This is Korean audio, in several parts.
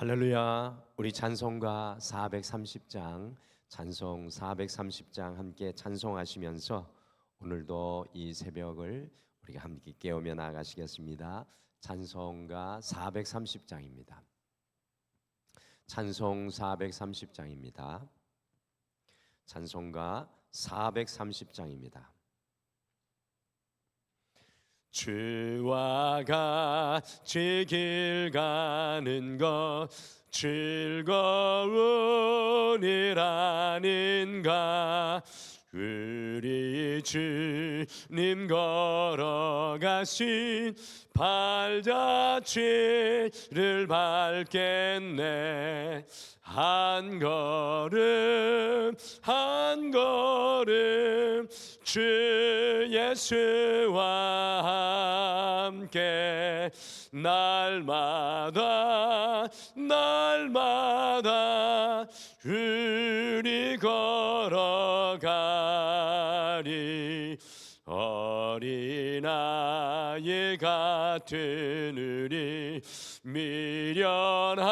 할렐루야. 우리 찬송가 430장, 찬송 430장 함께 찬송하시면서 오늘도 이 새벽을 우리가 함께 깨우며 나가시겠습니다. 찬송가 430장입니다. 찬송 430장입니다. 찬송가 430장입니다. 주와 같이 길 가는 것 즐거우니라는가. 우리 주님 걸어가신 발자취를 밟겠네. 한 걸음 한 걸음 주 예수와 함께 날마다 우리 걸어가리. 어린아이 같은 우리 미련하고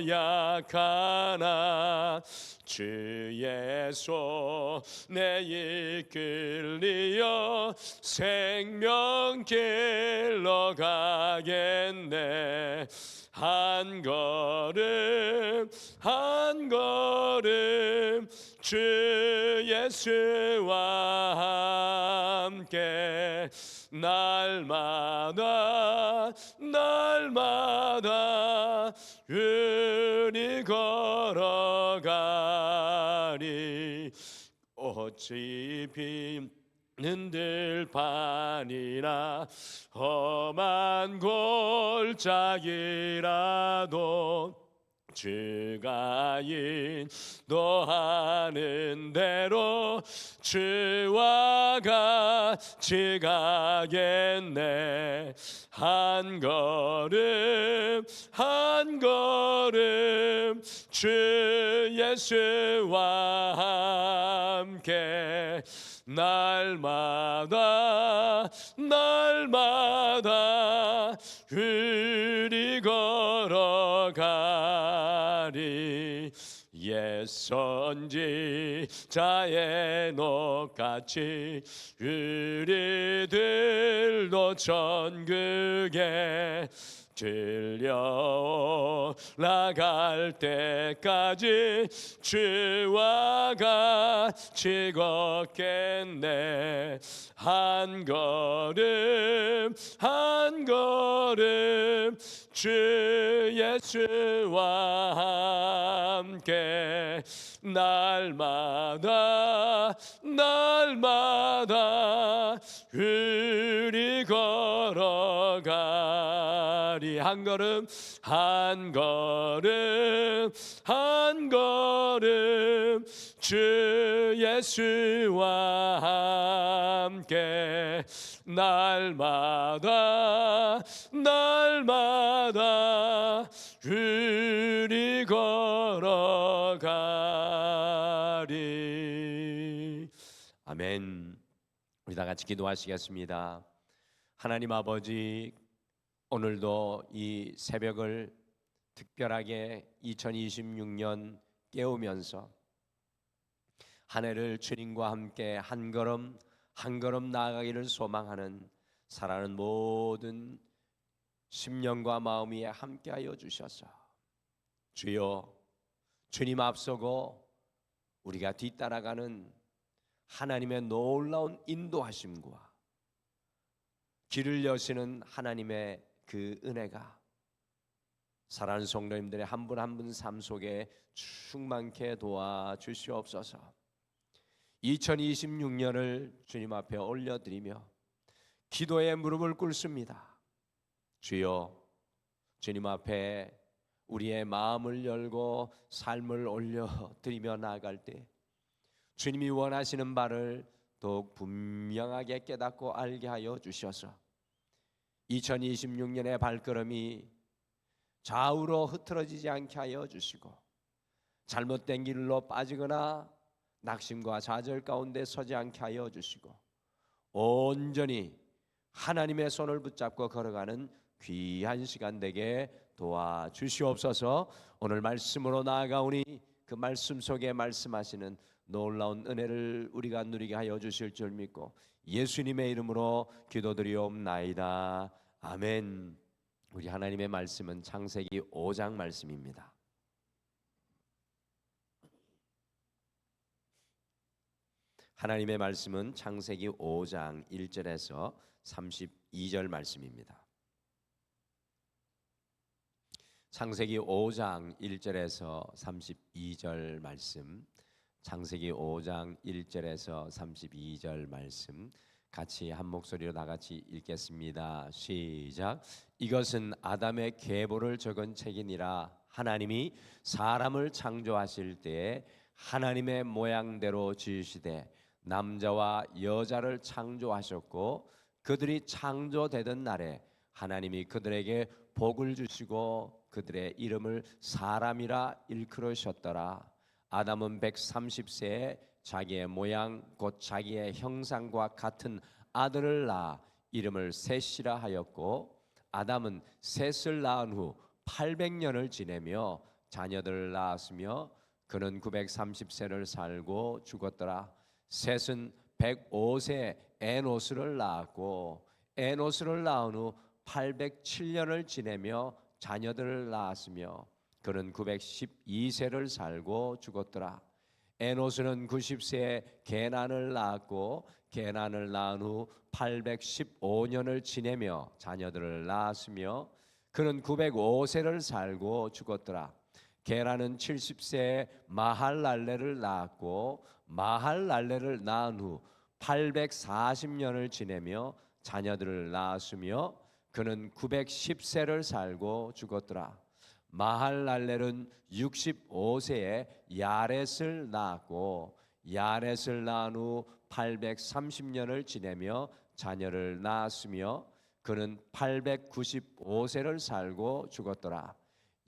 약하나 주의 손에 이끌리어 생명길로 가겠네. 한 걸음 한 걸음 주 예수와 함께 날마다 우리 걸어가리. 어찌 비는 들판이나 험한 골짜기라도 주가 인도하는 대로 주와 같이 가겠네. 한 걸음 한 걸음 주 예수와 함께 날마다 우리 걸어가리. 옛 선지자의 녹같이 우리들도 천국에 들려나갈 때까지 주와 같이 걷겠네. 한 걸음 한 걸음 주 예수와 함께 날마다 우리 걸어가리. 한 걸음 한 걸음 주 예수와 함께 날마다 우리 걸어가리. 아멘. 우리 다 같이 기도하시겠습니다. 하나님 아버지, 오늘도 이 새벽을 특별하게 2026년 깨우면서 한 해를 주님과 함께 한 걸음 한 걸음 나아가기를 소망하는 사랑하는 모든 심령과 마음이 함께하여 주셔서 주여, 주님 앞서고 우리가 뒤따라가는 하나님의 놀라운 인도하심과 길을 여시는 하나님의 그 은혜가 사랑하는 성도님들의 한 분 한 분 삶 속에 충만케 도와주시옵소서. 2026년을 주님 앞에 올려드리며 기도의 무릎을 꿇습니다. 주여, 주님 앞에 우리의 마음을 열고 삶을 올려드리며 나아갈 때 주님이 원하시는 바를 더욱 분명하게 깨닫고 알게 하여 주셔서 2026년의 발걸음이 좌우로 흐트러지지 않게 하여 주시고 잘못된 길로 빠지거나 낙심과 좌절 가운데 서지 않게 하여 주시고 온전히 하나님의 손을 붙잡고 걸어가는 귀한 시간 되게 도와주시옵소서. 오늘 말씀으로 나아가오니 그 말씀 속에 말씀하시는 놀라운 은혜를 우리가 누리게 하여 주실 줄 믿고 예수님의 이름으로 기도드리옵나이다. 아멘. 우리 하나님의 말씀은 창세기 5장 말씀입니다. 하나님의 말씀은 창세기 5장 1절에서 32절 말씀입니다. 창세기 5장 1절에서 32절 말씀, 창세기 5장 1절에서 32절 말씀 같이 한 목소리로 다 같이 읽겠습니다. 시작. 이것은 아담의 계보를 적은 책이니라. 하나님이 사람을 창조하실 때에 하나님의 모양대로 지으시되 남자와 여자를 창조하셨고 그들이 창조되던 날에 하나님이 그들에게 복을 주시고 그들의 이름을 사람이라 일컬으셨더라. 아담은 130세에 자기의 모양 곧 자기의 형상과 같은 아들을 낳아 이름을 셋이라 하였고 아담은 셋을 낳은 후 800년을 지내며 자녀들을 낳았으며 그는 930세를 살고 죽었더라. 셋은 105세 에노스를 낳았고 에노스를 낳은 후 807년을 지내며 자녀들을 낳았으며 그는 912세를 살고 죽었더라. 에노스는 90세에 게난을 낳았고 게난을 낳은 후 815년을 지내며 자녀들을 낳았으며 그는 905세를 살고 죽었더라. 게란은 70세에 마할랄레를 낳았고 마할랄레를 낳은 후 840년을 지내며 자녀들을 낳았으며 그는 910세를 살고 죽었더라. 마할랄렐은 65세에 야렛을 낳았고 야렛을 낳은 후 830년을 지내며 자녀를 낳았으며 그는 895세를 살고 죽었더라.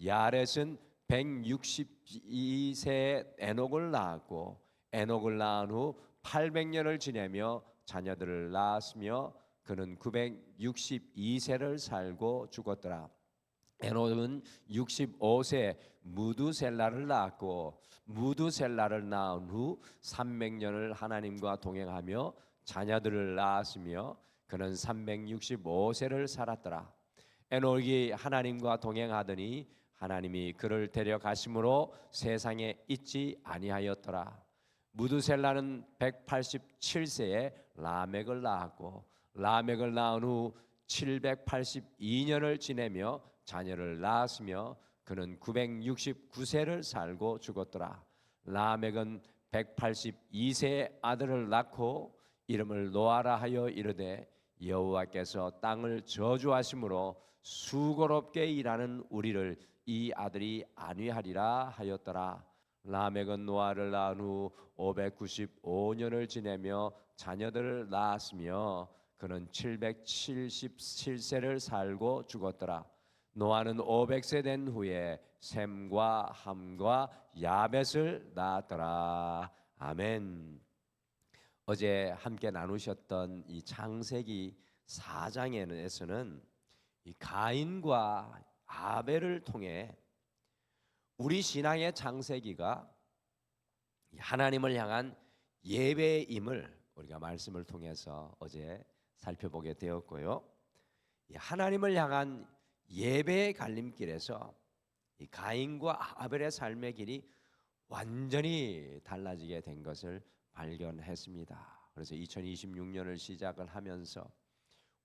야렛은 162세에 에녹을 낳았고 에녹을 낳은 후 800년을 지내며 자녀들을 낳았으며 그는 962세를 살고 죽었더라. 에녹은 65세에 무두셀라를 낳았고 무두셀라를 낳은 후 300년을 하나님과 동행하며 자녀들을 낳았으며 그는 365세를 살았더라. 에녹이 하나님과 동행하더니 하나님이 그를 데려가심으로 세상에 있지 아니하였더라. 무두셀라는 187세에 라멕을 낳았고 라멕을 낳은 후 782년을 지내며 자녀를 낳았으며 그는 969세를 살고 죽었더라. 라멕은 182세에 아들을 낳고 이름을 노아라 하여 이르되 여호와께서 땅을 저주하심으로 수고롭게 일하는 우리를 이 아들이 안위하리라 하였더라. 라멕은 노아를 낳은 후 595년을 지내며 자녀들을 낳았으며 그는 777세를 살고 죽었더라. 노아는 500세 된 후에 셈과 함과 야벳을 낳았더라. 아멘. 어제 함께 나누셨던 이 창세기 4장에서는 이 가인과 아벨을 통해 우리 신앙의 창세기가 하나님을 향한 예배임을 우리가 말씀을 통해서 어제 살펴보게 되었고요. 하나님을 향한 예배의 갈림길에서 이 가인과 아벨의 삶의 길이 완전히 달라지게 된 것을 발견했습니다. 그래서 2026년을 시작을 하면서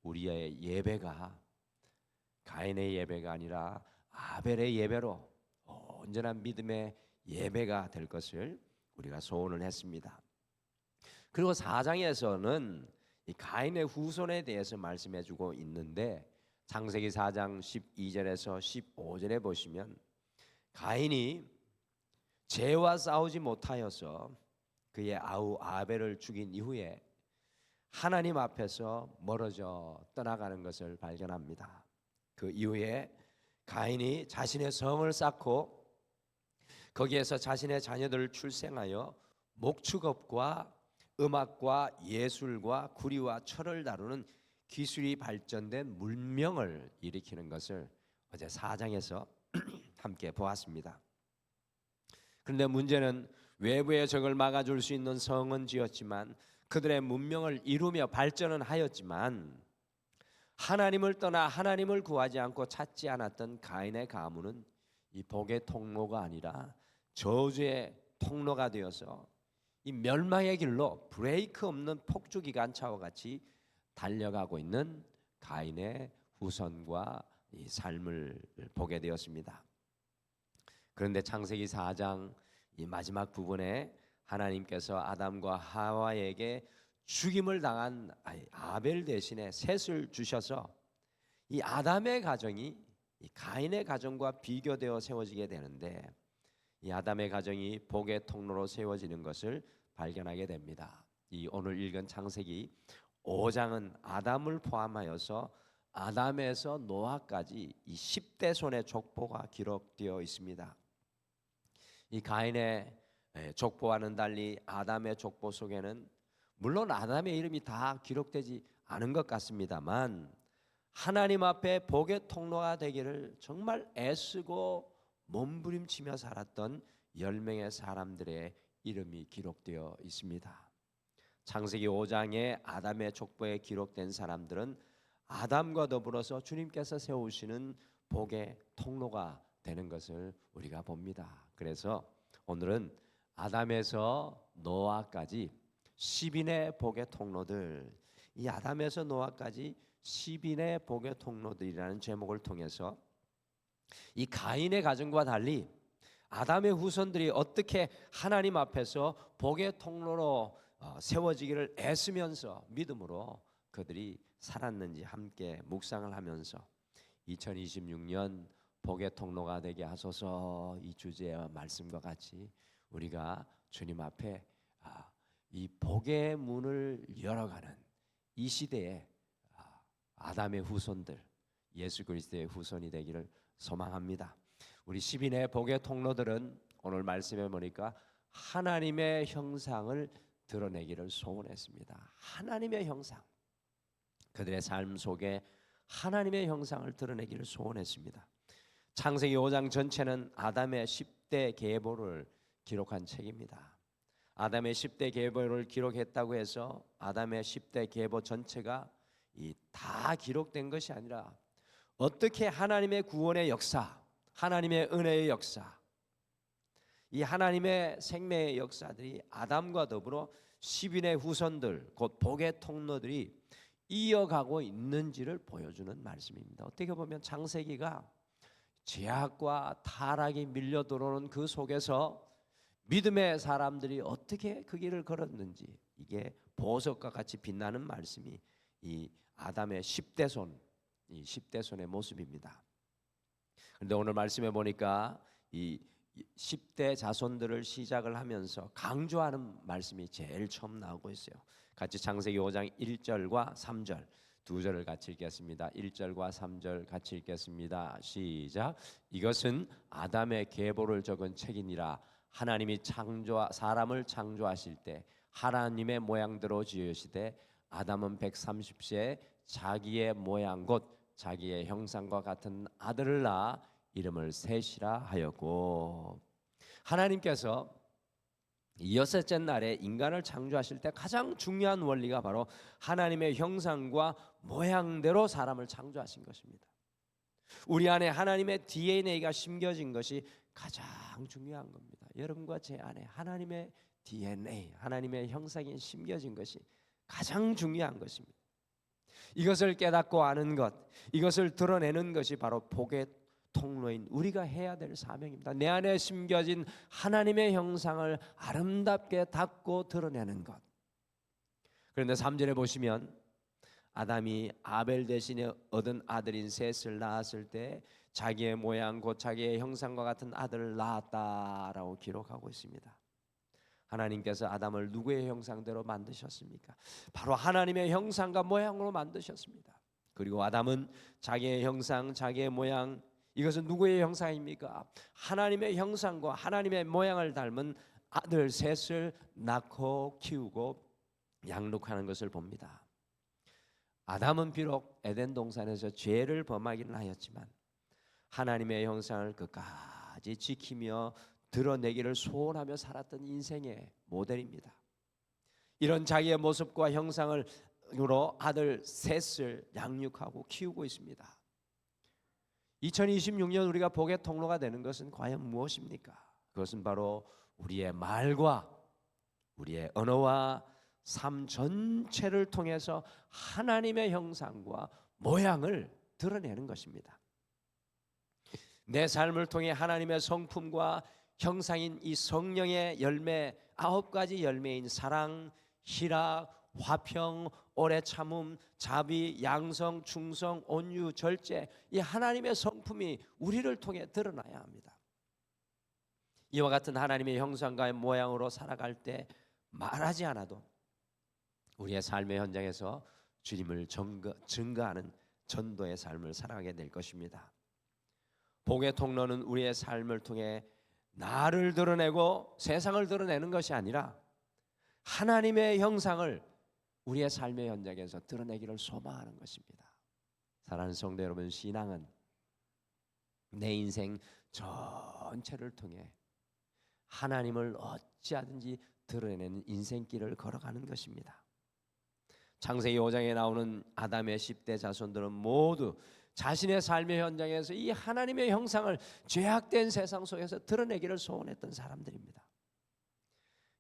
우리의 예배가 가인의 예배가 아니라 아벨의 예배로 온전한 믿음의 예배가 될 것을 우리가 소원을 했습니다. 그리고 4장에서는 이 가인의 후손에 대해서 말씀해주고 있는데 창세기 4장 12절에서 15절에 보시면 가인이 죄와 싸우지 못하여서 그의 아우 아벨을 죽인 이후에 하나님 앞에서 멀어져 떠나가는 것을 발견합니다. 그 이후에 가인이 자신의 성을 쌓고 거기에서 자신의 자녀들을 출생하여 목축업과 음악과 예술과 구리와 철을 다루는 기술이 발전된 문명을 일으키는 것을 어제 4장에서 함께 보았습니다. 그런데 문제는 외부의 적을 막아줄 수 있는 성은 지었지만 그들의 문명을 이루며 발전은 하였지만 하나님을 떠나 하나님을 구하지 않고 찾지 않았던 가인의 가문은 이 복의 통로가 아니라 저주의 통로가 되어서 이 멸망의 길로 브레이크 없는 폭주 기관차와 같이 달려가고 있는 가인의 후손과 이 삶을 보게 되었습니다. 그런데 창세기 4장 이 마지막 부분에 하나님께서 아담과 하와에게 죽임을 당한 아벨 대신에 셋을 주셔서 이 아담의 가정이 이 가인의 가정과 비교되어 세워지게 되는데 이 아담의 가정이 복의 통로로 세워지는 것을 발견하게 됩니다. 이 오늘 읽은 창세기 5장은 아담을 포함하여서 아담에서 노아까지 이 10대 손의 족보가 기록되어 있습니다. 이 가인의 족보와는 달리 아담의 족보 속에는 물론 아담의 이름이 다 기록되지 않은 것 같습니다만 하나님 앞에 복의 통로가 되기를 정말 애쓰고 몸부림치며 살았던 10명의 사람들의 이름이 기록되어 있습니다. 창세기 5장에 아담의 족보에 기록된 사람들은 아담과 더불어서 주님께서 세우시는 복의 통로가 되는 것을 우리가 봅니다. 그래서 오늘은 아담에서 노아까지 10인의 복의 통로들, 이 아담에서 노아까지 10인의 복의 통로들이라는 제목을 통해서 이 가인의 가정과 달리 아담의 후손들이 어떻게 하나님 앞에서 복의 통로로 세워지기를 애쓰면서 믿음으로 그들이 살았는지 함께 묵상을 하면서 2026년 복의 통로가 되게 하소서 이 주제와 말씀과 같이 우리가 주님 앞에 이 복의 문을 열어가는 이 시대에 아담의 후손들 예수 그리스도의 후손이 되기를 소망합니다. 우리 10인의 복의 통로들은 오늘 말씀해 보니까 하나님의 형상을 드러내기를 소원했습니다. 하나님의 형상, 그들의 삶 속에 하나님의 형상을 드러내기를 소원했습니다. 창세기 5장 전체는 아담의 10대 계보를 기록한 책입니다. 아담의 10대 계보를 기록했다고 해서 아담의 10대 계보 전체가 다 기록된 것이 아니라 어떻게 하나님의 구원의 역사, 하나님의 은혜의 역사, 이 하나님의 생명의 역사들이 아담과 더불어 10인의 후손들, 곧 복의 통로들이 이어가고 있는지를 보여주는 말씀입니다. 어떻게 보면 창세기가 죄악과 타락이 밀려 들어오는 그 속에서 믿음의 사람들이 어떻게 그 길을 걸었는지 이게 보석과 같이 빛나는 말씀이 이 아담의 10대 손, 이 10대 손의 모습입니다. 그런데 오늘 말씀해 보니까 이 10대 자손들을 시작을 하면서 강조하는 말씀이 제일 처음 나오고 있어요. 같이 창세기 5장 1절과 3절 두 절을 같이 읽겠습니다. 1절과 3절 같이 읽겠습니다. 시작. 이것은 아담의 계보를 적은 책이니라. 하나님이 사람을 창조하실 때 하나님의 모양대로 지으시되 아담은 130세에 자기의 모양 곧 자기의 형상과 같은 아들을 낳아 이름을 셋이라 하였고, 하나님께서 여섯째 날에 인간을 창조하실 때 가장 중요한 원리가 바로 하나님의 형상과 모양대로 사람을 창조하신 것입니다. 우리 안에 하나님의 DNA가 심겨진 것이 가장 중요한 겁니다. 여러분과 제 안에 하나님의 DNA, 하나님의 형상이 심겨진 것이 가장 중요한 것입니다. 이것을 깨닫고 아는 것, 이것을 드러내는 것이 바로 복의 통로인 우리가 해야 될 사명입니다. 내 안에 심겨진 하나님의 형상을 아름답게 닦고 드러내는 것. 그런데 3절에 보시면 아담이 아벨 대신에 얻은 아들인 셋을 낳았을 때 자기의 모양 곧 자기의 형상과 같은 아들을 낳았다라고 기록하고 있습니다. 하나님께서 아담을 누구의 형상대로 만드셨습니까? 바로 하나님의 형상과 모양으로 만드셨습니다. 그리고 아담은 자기의 형상, 자기의 모양, 이것은 누구의 형상입니까? 하나님의 형상과 하나님의 모양을 닮은 아들 셋을 낳고 키우고 양육하는 것을 봅니다. 아담은 비록 에덴 동산에서 죄를 범하기는 하였지만 하나님의 형상을 끝까지 지키며 드러내기를 소원하며 살았던 인생의 모델입니다. 이런 자기의 모습과 형상으로 아들 셋을 양육하고 키우고 있습니다. 2026년 우리가 복의 통로가 되는 것은 과연 무엇입니까? 그것은 바로 우리의 말과 우리의 언어와 삶 전체를 통해서 하나님의 형상과 모양을 드러내는 것입니다. 내 삶을 통해 하나님의 성품과 형상인 이 성령의 열매 9가지 열매인 사랑, 희락, 화평, 오래 참음, 자비, 양성, 충성, 온유, 절제, 이 하나님의 성품이 우리를 통해 드러나야 합니다. 이와 같은 하나님의 형상과 모양으로 살아갈 때 말하지 않아도 우리의 삶의 현장에서 주님을 증거하는 전도의 삶을 살아가게 될 것입니다. 복의 통로는 우리의 삶을 통해 나를 드러내고 세상을 드러내는 것이 아니라 하나님의 형상을 우리의 삶의 현장에서 드러내기를 소망하는 것입니다. 사랑하는 성도 여러분, 신앙은 내 인생 전체를 통해 하나님을 어찌하든지 드러내는 인생길을 걸어가는 것입니다. 창세기 5장에 나오는 아담의 10대 자손들은 모두 자신의 삶의 현장에서 이 하나님의 형상을 죄악된 세상 속에서 드러내기를 소원했던 사람들입니다.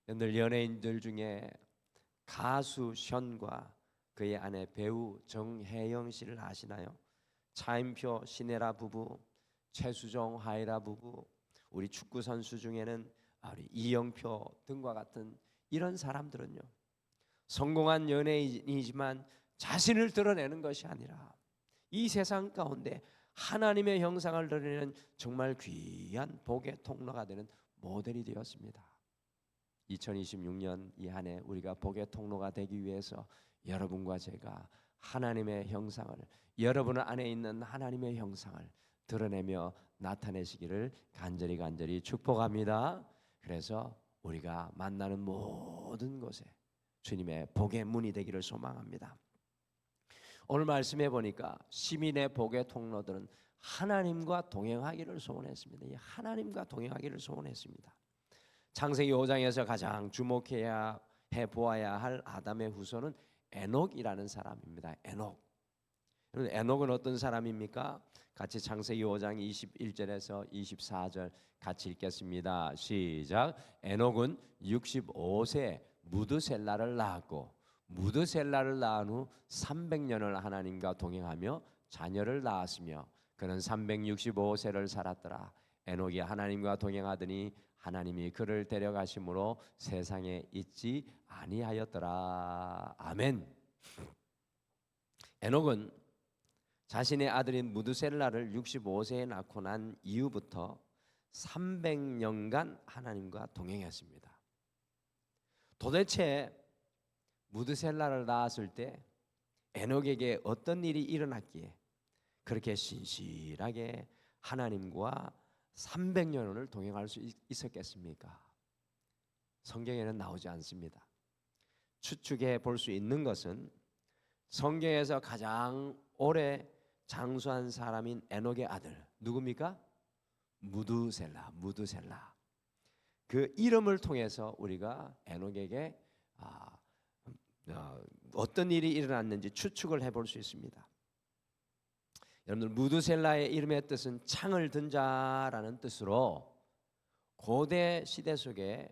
여러분들 연예인들 중에 가수 션과 그의 아내 배우 정혜영 씨를 아시나요? 차인표 신혜라 부부, 최수종 하이라 부부, 우리 축구 선수 중에는 우리 이영표 등과 같은 이런 사람들은요, 성공한 연예인이지만 자신을 드러내는 것이 아니라 이 세상 가운데 하나님의 형상을 드러내는 정말 귀한 복의 통로가 되는 모델이 되었습니다. 2026년 이 한 해 우리가 복의 통로가 되기 위해서 여러분과 제가 하나님의 형상을, 여러분 안에 있는 하나님의 형상을 드러내며 나타내시기를 간절히 축복합니다. 그래서 우리가 만나는 모든 곳에 주님의 복의 문이 되기를 소망합니다. 오늘 말씀해 보니까 시민의 복의 통로들은 하나님과 동행하기를 소원했습니다. 이 하나님과 동행하기를 소원했습니다. 창세기 5장에서 가장 주목해야 해 보아야 할 아담의 후손은 에녹이라는 사람입니다. 에녹은 어떤 사람입니까? 같이 창세기 5장 21절에서 24절 같이 읽겠습니다. 시작. 에녹은 65세 무드셀라를 낳았고 무드셀라를 낳은 후 300년을 하나님과 동행하며 자녀를 낳았으며 그는 365세를 살았더라. 에녹이 하나님과 동행하더니 하나님이 그를 데려가심으로 세상에 있지 아니하였더라. 아멘. 에녹은 자신의 아들인 무드셀라를 65세에 낳고 난 이후부터 300년간 하나님과 동행했습니다. 도대체 무드셀라를 낳았을 때 에녹에게 어떤 일이 일어났기에 그렇게 신실하게 하나님과 300년을 동행할 수 있었겠습니까? 성경에는 나오지 않습니다. 추측해 볼 수 있는 것은 성경에서 가장 오래 장수한 사람인 에녹의 아들 누굽니까? 무드셀라. 그 이름을 통해서 우리가 에녹에게 어떤 일이 일어났는지 추측을 해볼 수 있습니다. 여러분들 무드셀라의 이름의 뜻은 창을 든 자라는 뜻으로 고대 시대 속에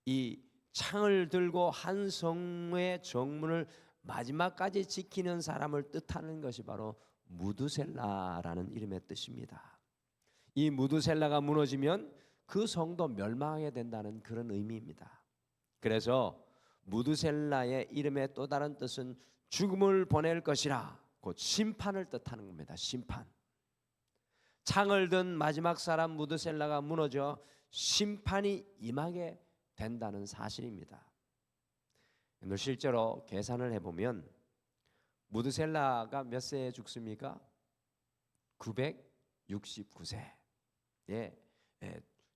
이 창을 들고 한 성의 정문을 마지막까지 지키는 사람을 뜻하는 것이 바로 무드셀라라는 이름의 뜻입니다. 이 무드셀라가 무너지면 그 성도 멸망하게 된다는 그런 의미입니다. 그래서 무드셀라의 이름의 또 다른 뜻은 죽음을 보낼 것이라, 곧 심판을 뜻하는 겁니다. 심판. 창을 든 마지막 사람 무드셀라가 무너져 심판이 임하게 된다는 사실입니다. 실제로 계산을 해보면 무드셀라가 몇 세에 죽습니까? 969세에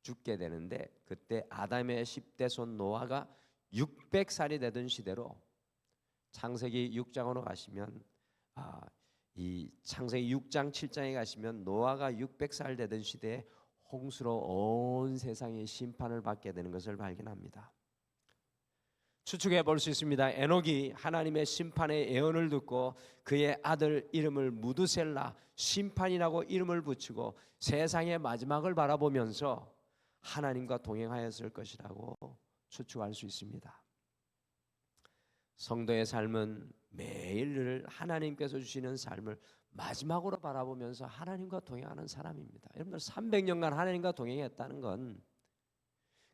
죽게 되는데, 그때 아담의 10대 손 노아가 600살이 되던 시대로 창세기 6장으로 가시면 이 창세기 6장 7장에 가시면 노아가 600살 되던 시대에 홍수로 온 세상이 심판을 받게 되는 것을 발견합니다. 추측해 볼 수 있습니다. 에녹이 하나님의 심판의 예언을 듣고 그의 아들 이름을 무드셀라, 심판이라고 이름을 붙이고 세상의 마지막을 바라보면서 하나님과 동행하였을 것이라고 추측할 수 있습니다. 성도의 삶은 매일 하나님께서 주시는 삶을 마지막으로 바라보면서 하나님과 동행하는 사람입니다. 여러분들 300년간 하나님과 동행했다는 건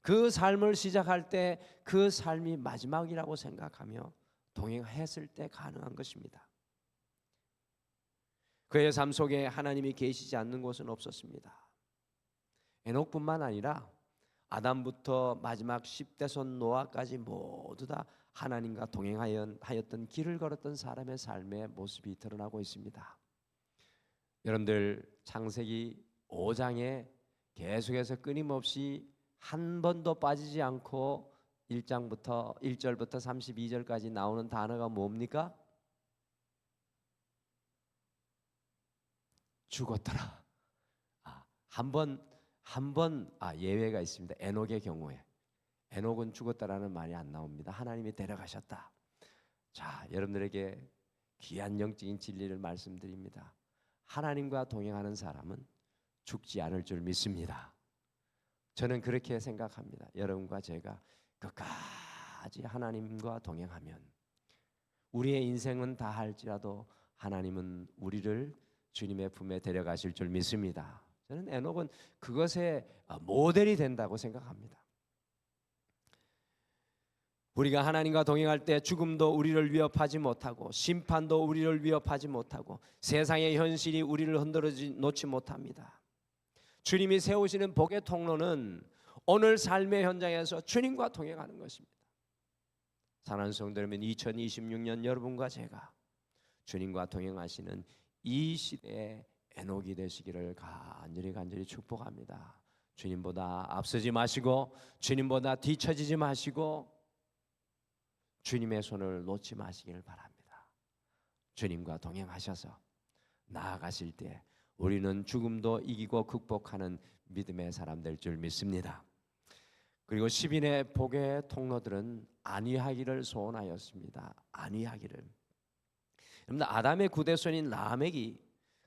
그 삶을 시작할 때 그 삶이 마지막이라고 생각하며 동행했을 때 가능한 것입니다. 그의 삶 속에 하나님이 계시지 않는 곳은 없었습니다. 에녹뿐만 아니라 아담부터 마지막 10대손 노아까지 모두 다 하나님과 동행하였던 길을 걸었던 사람의 삶의 모습이 드러나고 있습니다. 여러분들 창세기 5장에 계속해서 끊임없이 한 번도 빠지지 않고 1절부터 32절까지 나오는 단어가 뭡니까? 죽었더라. 한 번 예외가 있습니다. 에녹의 경우에 에녹은 죽었다라는 말이 안 나옵니다. 하나님이 데려가셨다. 자, 여러분들에게 귀한 영적인 진리를 말씀드립니다. 하나님과 동행하는 사람은 죽지 않을 줄 믿습니다. 저는 그렇게 생각합니다. 여러분과 제가 끝까지 하나님과 동행하면 우리의 인생은 다 할지라도 하나님은 우리를 주님의 품에 데려가실 줄 믿습니다. 저는 에녹은 그것의 모델이 된다고 생각합니다. 우리가 하나님과 동행할 때 죽음도 우리를 위협하지 못하고 심판도 우리를 위협하지 못하고 세상의 현실이 우리를 흔들어 놓지 못합니다. 주님이 세우시는 복의 통로는 오늘 삶의 현장에서 주님과 동행하는 것입니다. 사랑하는 성도 여러분, 2026년 여러분과 제가 주님과 동행하시는 이 시대에 에녹이 되시기를 간절히 축복합니다. 주님보다 앞서지 마시고 주님보다 뒤처지지 마시고 주님의 손을 놓지 마시기를 바랍니다. 주님과 동행하셔서 나아가실 때 우리는 죽음도 이기고 극복하는 믿음의 사람 될 줄 믿습니다. 그리고 10인의 복의 통로들은 안위하기를 소원하였습니다. 안위하기를. 여러분, 아담의 9대손인 라멕이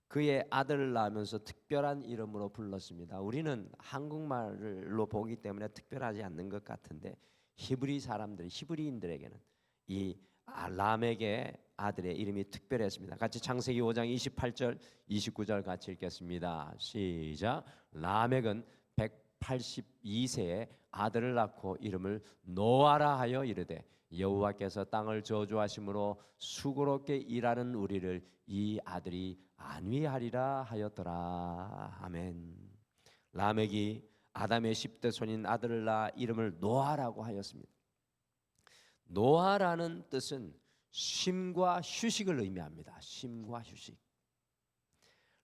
그의 아들을 낳으면서 특별한 이름으로 불렀습니다. 우리는 한국말로 보기 때문에 특별하지 않는 것 같은데 히브리인들에게는 이 라멕의 아들의 이름이 특별했습니다. 같이 창세기 5장 28절 29절 같이 읽겠습니다. 시작. 라멕은 182세에 아들을 낳고 이름을 노아라 하여 이르되 여호와께서 땅을 저주하심으로 수고롭게 일하는 우리를 이 아들이 안위하리라 하였더라. 아멘. 라멕이 아담의 10대 손인 아들을 낳아 이름을 노아라고 하였습니다. 노아라는 뜻은 쉼과 휴식을 의미합니다. 쉼과 휴식.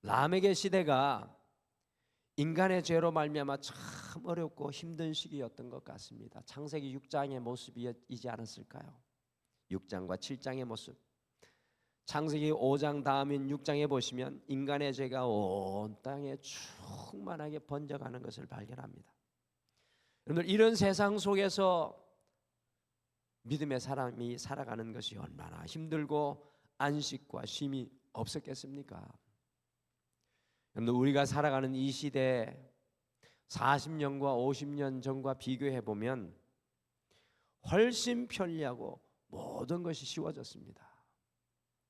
라멕의 시대가 인간의 죄로 말미암아 참 어렵고 힘든 시기였던 것 같습니다. 창세기 6장의 모습이지 않았을까요? 6장과 7장의 모습. 창세기 5장 다음인 6장에 보시면 인간의 죄가 온 땅에 충만하게 번져가는 것을 발견합니다. 여러분, 이런 세상 속에서 믿음의 사람이 살아가는 것이 얼마나 힘들고 안식과 쉼이 없었겠습니까? 여러분, 우리가 살아가는 이 시대 40년과 50년 전과 비교해 보면 훨씬 편리하고 모든 것이 쉬워졌습니다.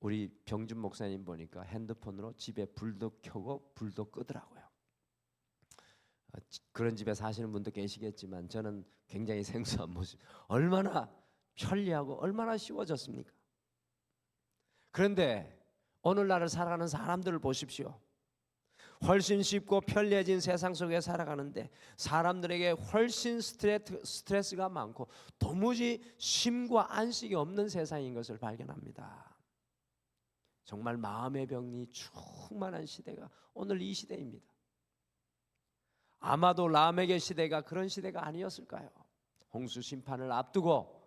우리 병준 목사님 보니까 핸드폰으로 집에 불도 켜고 불도 끄더라고요. 그런 집에 사시는 분도 계시겠지만 저는 굉장히 생소한 모습. 얼마나 편리하고 얼마나 쉬워졌습니까? 그런데 오늘날을 살아가는 사람들을 보십시오. 훨씬 쉽고 편리해진 세상 속에 살아가는데 사람들에게 훨씬 스트레스가 많고 도무지 쉼과 안식이 없는 세상인 것을 발견합니다. 정말 마음의 병이 충만한 시대가 오늘 이 시대입니다. 아마도 라멕의 시대가 그런 시대가 아니었을까요? 홍수 심판을 앞두고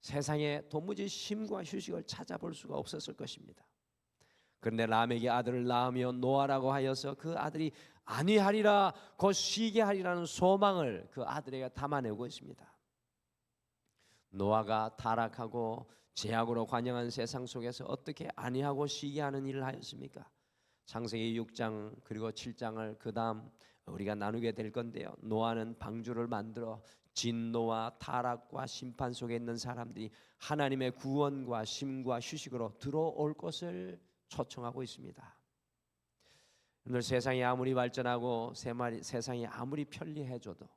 세상에 도무지 쉼과 휴식을 찾아볼 수가 없었을 것입니다. 그런데 라멕이 아들을 낳으며 노아라고 하여서 그 아들이 아니하리라 곧 쉬게 하리라는 소망을 그 아들에게 담아내고 있습니다. 노아가 타락하고 죄악으로 관영한 세상 속에서 어떻게 아니하고 쉬게 하는 일을 하였습니까? 창세기 6장 그리고 7장을 그 다음 우리가 나누게 될 건데요. 노아는 방주를 만들어 진노와 타락과 심판 속에 있는 사람들이 하나님의 구원과 쉼과 휴식으로 들어올 것을 초청하고 있습니다. 오늘 세상이 아무리 발전하고 세상이 아무리 편리해져도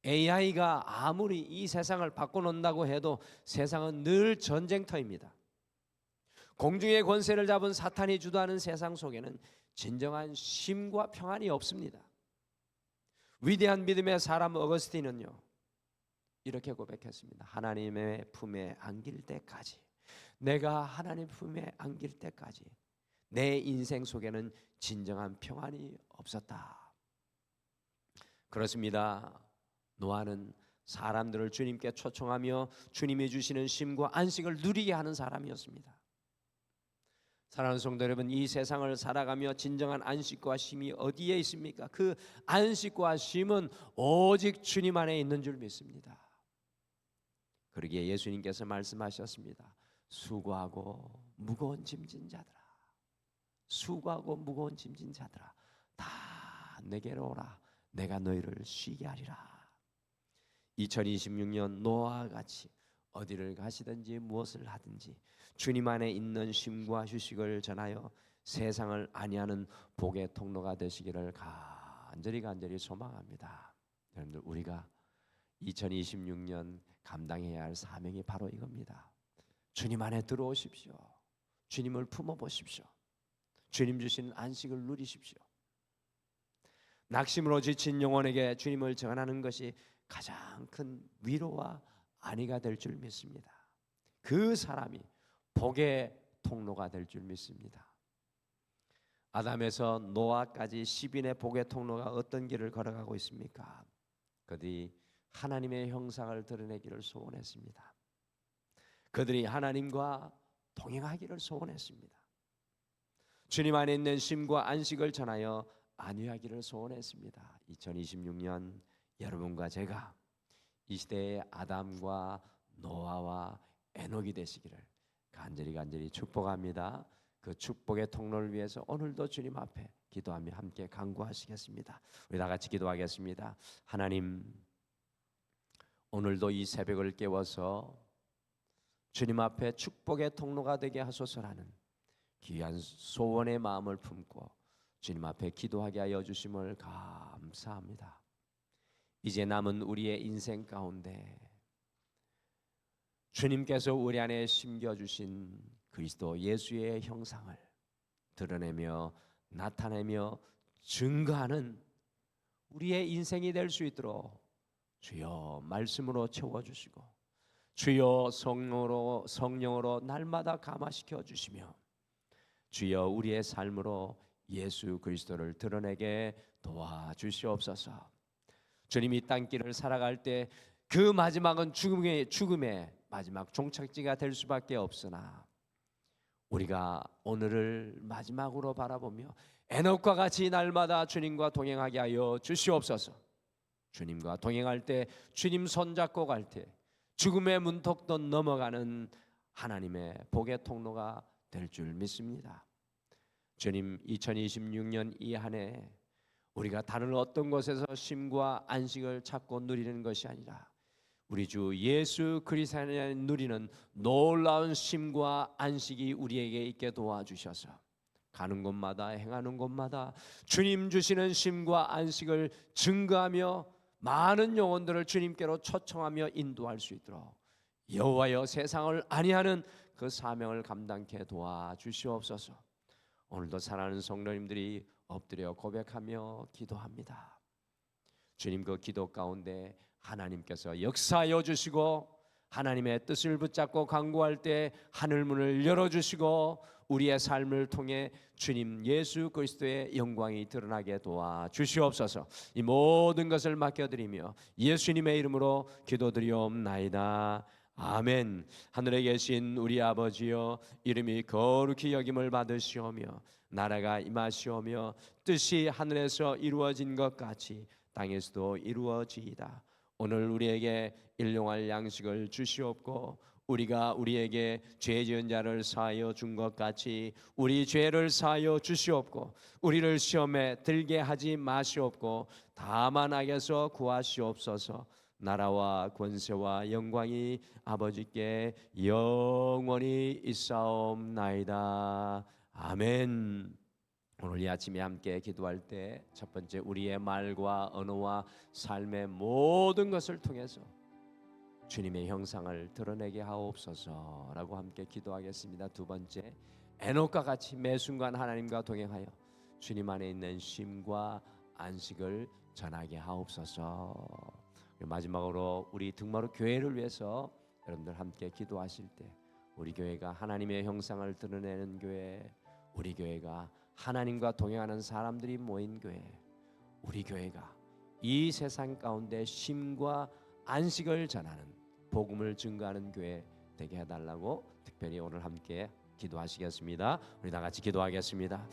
AI가 아무리 이 세상을 바꿔놓는다고 해도 세상은 늘 전쟁터입니다. 공중의 권세를 잡은 사탄이 주도하는 세상 속에는 진정한 쉼과 평안이 없습니다. 위대한 믿음의 사람 어거스틴은요 이렇게 고백했습니다. 하나님의 품에 안길 때까지, 내가 하나님 품에 안길 때까지 내 인생 속에는 진정한 평안이 없었다. 그렇습니다. 노아는 사람들을 주님께 초청하며 주님이 주시는 쉼과 안식을 누리게 하는 사람이었습니다. 사랑하는 성도 여러분, 이 세상을 살아가며 진정한 안식과 쉼이 어디에 있습니까? 그 안식과 쉼은 오직 주님 안에 있는 줄 믿습니다. 그러기에 예수님께서 말씀하셨습니다. 수고하고 무거운 짐진 자들아, 수고하고 무거운 짐진 자들아, 다 내게로 오라. 내가 너희를 쉬게 하리라. 2026년 노아와 같이 어디를 가시든지 무엇을 하든지 주님 안에 있는 쉼과 휴식을 전하여 세상을 안위하는 복의 통로가 되시기를 간절히 소망합니다. 여러분들, 우리가 2026년 감당해야 할 사명이 바로 이겁니다. 주님 안에 들어오십시오. 주님을 품어보십시오. 주님 주시는 안식을 누리십시오. 낙심으로 지친 영혼에게 주님을 전하는 것이 가장 큰 위로와 안위가 될 줄 믿습니다. 그 사람이 복의 통로가 될 줄 믿습니다. 아담에서 노아까지 10인의 복의 통로가 어떤 길을 걸어가고 있습니까? 그들이 하나님의 형상을 드러내기를 소원했습니다. 그들이 하나님과 동행하기를 소원했습니다. 주님 안에 있는 쉼과 안식을 전하여 안위하기를 소원했습니다. 2026년 여러분과 제가 이 시대의 아담과 노아와 에녹이 되시기를 간절히 축복합니다. 그 축복의 통로를 위해서 오늘도 주님 앞에 기도하며 함께 간구하시겠습니다. 우리 다 같이 기도하겠습니다. 하나님, 오늘도 이 새벽을 깨워서 주님 앞에 축복의 통로가 되게 하소서라는 귀한 소원의 마음을 품고 주님 앞에 기도하게 하여 주심을 감사합니다. 이제 남은 우리의 인생 가운데 주님께서 우리 안에 심겨주신 그리스도 예수의 형상을 드러내며 나타내며 증거하는 우리의 인생이 될 수 있도록 주여 말씀으로 채워주시고 주여 성령으로 날마다 감화시켜 주시며 주여 우리의 삶으로 예수 그리스도를 드러내게 도와주시옵소서. 주님이 땅길을 살아갈 때 그 마지막은 죽음의 마지막 종착지가 될 수밖에 없으나 우리가 오늘을 마지막으로 바라보며 에녹과 같이 날마다 주님과 동행하게 하여 주시옵소서. 주님과 동행할 때, 주님 손잡고 갈 때 죽음의 문턱도 넘어가는 하나님의 복의 통로가 될 줄 믿습니다. 주님, 2026년 이 한 해 우리가 다른 어떤 곳에서 쉼과 안식을 찾고 누리는 것이 아니라 우리 주 예수 그리스도 안에 누리는 놀라운 쉼과 안식이 우리에게 있게 도와주셔서 가는 곳마다 행하는 곳마다 주님 주시는 쉼과 안식을 증거하며 많은 영혼들을 주님께로 초청하며 인도할 수 있도록 여호와여 세상을 안위하는 그 사명을 감당케 도와주시옵소서. 오늘도 사랑하는 성도님들이 엎드려 고백하며 기도합니다. 주님, 그 기도 가운데 하나님께서 역사하여 주시고 하나님의 뜻을 붙잡고 간구할 때 하늘문을 열어주시고 우리의 삶을 통해 주님 예수 그리스도의 영광이 드러나게 도와주시옵소서. 이 모든 것을 맡겨드리며 예수님의 이름으로 기도드리옵나이다. 아멘. 하늘에 계신 우리 아버지여, 이름이 거룩히 여김을 받으시오며 나라가 임하시오며 뜻이 하늘에서 이루어진 것 같이 땅에서도 이루어지이다. 오늘 우리에게 일용할 양식을 주시옵고 우리가 우리에게 죄 지은 자를 사하여 준 것 같이 우리 죄를 사하여 주시옵고 우리를 시험에 들게 하지 마시옵고 다만 악에서 구하시옵소서. 나라와 권세와 영광이 아버지께 영원히 있사옵나이다. 아멘. 오늘 이 아침에 함께 기도할 때 첫 번째, 우리의 말과 언어와 삶의 모든 것을 통해서 주님의 형상을 드러내게 하옵소서라고 함께 기도하겠습니다. 두 번째, 에녹과 같이 매 순간 하나님과 동행하여 주님 안에 있는 쉼과 안식을 전하게 하옵소서. 마지막으로 우리 등마루 교회를 위해서 여러분들 함께 기도하실 때, 우리 교회가 하나님의 형상을 드러내는 교회, 우리 교회가 하나님과 동행하는 사람들이 모인 교회, 우리 교회가 이 세상 가운데 쉼과 안식을 전하는, 복음을 증거하는 교회 되게 해달라고 특별히 오늘 함께 기도하시겠습니다. 우리 다 같이 기도하겠습니다.